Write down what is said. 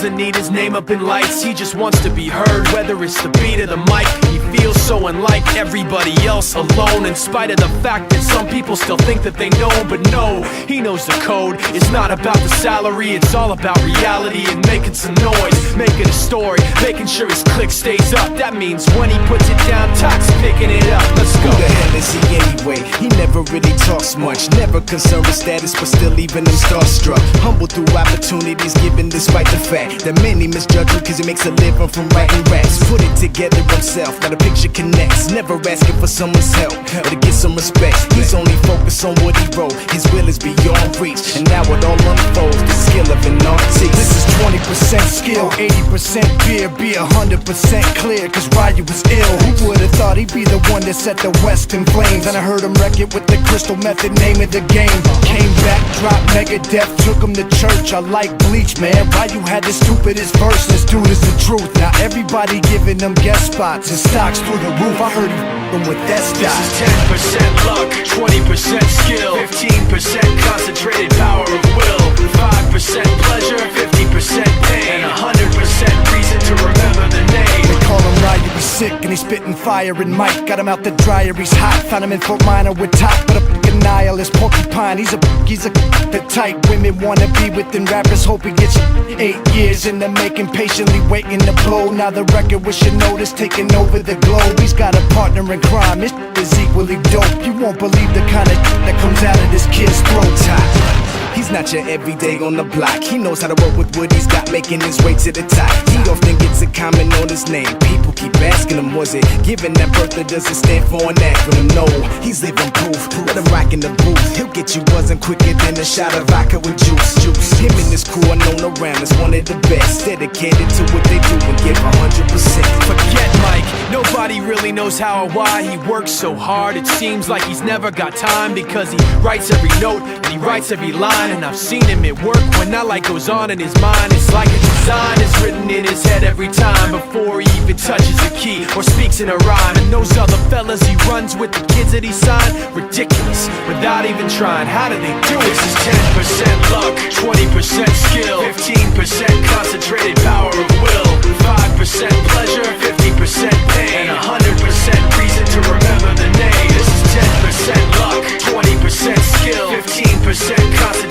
doesn't need his name up in lights. He just wants to be heard, whether it's the beat or the mic. He feels so unlike everybody else, alone, in spite of the fact that some people still think that they know him. But no, he knows the code. It's not about the salary, it's all about reality and making some noise, making a story, making sure his click stays up. That means when he puts it down, Tox picking it up. Let's go. Who the hell is he anyway? He never really talks much, never concerned with status, but still leaving them starstruck. Humble through opportunities given despite the fact that many misjudge him cause he makes a living from writing raps. Put it together himself, now the picture connects. Never asking for someone's help or to get some respect. He's only focused on what he wrote. His will is beyond reach, and now it all unfolds, the skill of an artist. This is 20% skill, 80% fear. Be 100% clear, cause Ryu was ill. Who would've thought he'd be the one that set the West in flames? And I heard him wreck it with the crystal method, name of the game. Came back, dropped Megadeth, took him to church. I like Bleach, man. Ryu had the stupidest verse, this dude is the truth. Now everybody giving them guest spots and stocks through the roof. I heard him with that stock. This is 10% luck, 20% skill, 15% concentrated power of will, 5% pleasure, 50% pain, and 100% reason to remember the name. They call him Ryu, he's sick and he's spitting fire and Mike got him out the dryer, he's hot. Found him in Fort Minor with top, but a fucking nihilist porcupine. He's a the type women wanna be with, and rappers hope he gets 8 years in the making, patiently waiting to blow. Now the record with your notice taking over the globe. He's got a partner in crime, his is equally dope. You won't believe the kind of that comes out of this kid's throat. He's not your everyday on the block. He knows how to work with what he's got, making his way to the top. He often gets a comment on his name. People keep asking him, was it given that birth or does it stand for an acronym? No, he's living proof. Let him rock in the booth. He'll get you buzzing quicker than a shot of vodka with juice. Him and his crew are known around as one of the best, dedicated to what they do and give 100%. Forget Mike, nobody really knows how or why he works so hard. It seems like he's never got time, because he writes every note and he writes every line. And I've seen him at work when that light goes on in his mind. It's like a design is written in his head every time, before he even touches a key or speaks in a rhyme. And those other fellas he runs with, the kids that he signed, ridiculous, without even trying. How do they do it? This is 10% luck, 20% skill, 15% concentrated power of will, 5% pleasure, 50% pain, and 100% reason to remember the name. This is 10% luck, 20% skill, 15% concentrated